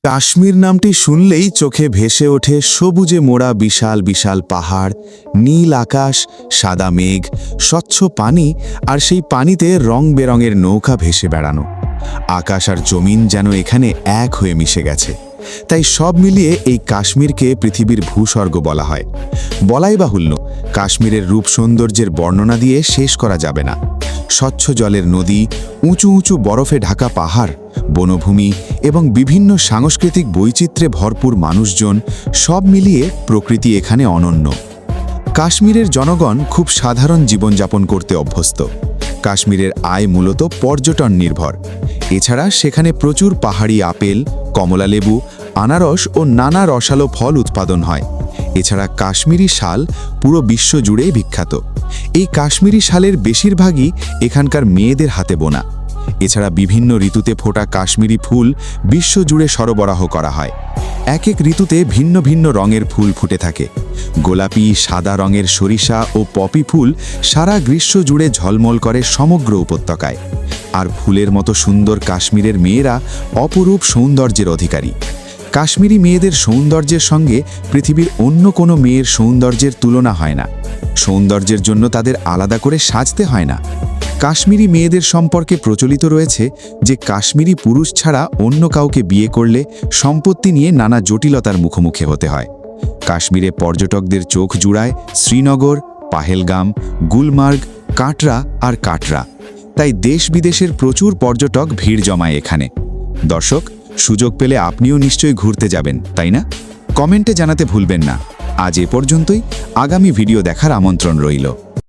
কাশ্মীর নামটি শুনলেই চোখে ভেসে ওঠে সবুজে মোড়া বিশাল বিশাল পাহাড়, নীল আকাশ, সাদা মেঘ, স্বচ্ছ পানি আর সেই পানিতে রং বেরঙের নৌকা ভেসে বেড়ানো। আকাশ আর জমিন যেন এখানে এক হয়ে মিশে গেছে। তাই সব মিলিয়ে এই কাশ্মীরকে পৃথিবীর ভূস্বর্গ বলা হয়। বলাই বাহুল্য, কাশ্মীরের রূপ সৌন্দর্যের বর্ণনা দিয়ে শেষ করা যাবে না। স্বচ্ছ জলের নদী, উঁচু উঁচু বরফে ঢাকা পাহাড়, বনভূমি এবং বিভিন্ন সাংস্কৃতিক বৈচিত্র্যে ভরপুর মানুষজন, সব মিলিয়ে প্রকৃতি এখানে অনন্য। কাশ্মীরের জনগণ খুব সাধারণ জীবনযাপন করতে অভ্যস্ত। কাশ্মীরের আয় মূলত পর্যটন নির্ভর। এছাড়া সেখানে প্রচুর পাহাড়ি আপেল, কমলালেবু, আনারস ও নানা রসালো ফল উৎপাদন হয়। এছাড়া কাশ্মীরি শাল পুরো বিশ্ব জুড়েই বিখ্যাত। এই কাশ্মীরি শালের বেশিরভাগই এখানকার মেয়েদের হাতে বোনা। এছাড়া বিভিন্ন ঋতুতে ফোটা কাশ্মীরি ফুল বিশ্বজুড়ে সরবরাহ করা হয়। এক এক ঋতুতে ভিন্ন ভিন্ন রঙের ফুল ফুটে থাকে। গোলাপি, সাদা রঙের সরিষা ও পপি ফুল সারা গ্রীষ্ম জুড়ে ঝলমল করে সমগ্র উপত্যকায়। আর ফুলের মতো সুন্দর কাশ্মীরের মেয়েরা অপরূপ সৌন্দর্যের অধিকারী। কাশ্মীরি মেয়েদের সৌন্দর্যের সঙ্গে পৃথিবীর অন্য কোনো মেয়ের সৌন্দর্যের তুলনা হয় না। সৌন্দর্যের জন্য তাদের আলাদা করে সাজতে হয় না। কাশ্মীরি মেয়েদের সম্পর্কে প্রচলিত রয়েছে যে কাশ্মীরি পুরুষ ছাড়া অন্য কাউকে বিয়ে করলে সম্পত্তি নিয়ে নানা জটিলতার মুখোমুখি হতে হয়। কাশ্মীরে পর্যটকদের চোখ জুড়ায় শ্রীনগর, পাহেলগাম, গুলমার্গ, কাটরা আর কাটরা। তাই দেশ বিদেশের প্রচুর পর্যটক ভিড় জমায় এখানে। দর্শক, সুযোগ পেলে আপনিও নিশ্চয়ই ঘুরতে যাবেন, তাই না? কমেন্টে জানাতে ভুলবেন না। আজ এ পর্যন্তই। আগামী ভিডিও দেখার আমন্ত্রণ রইল।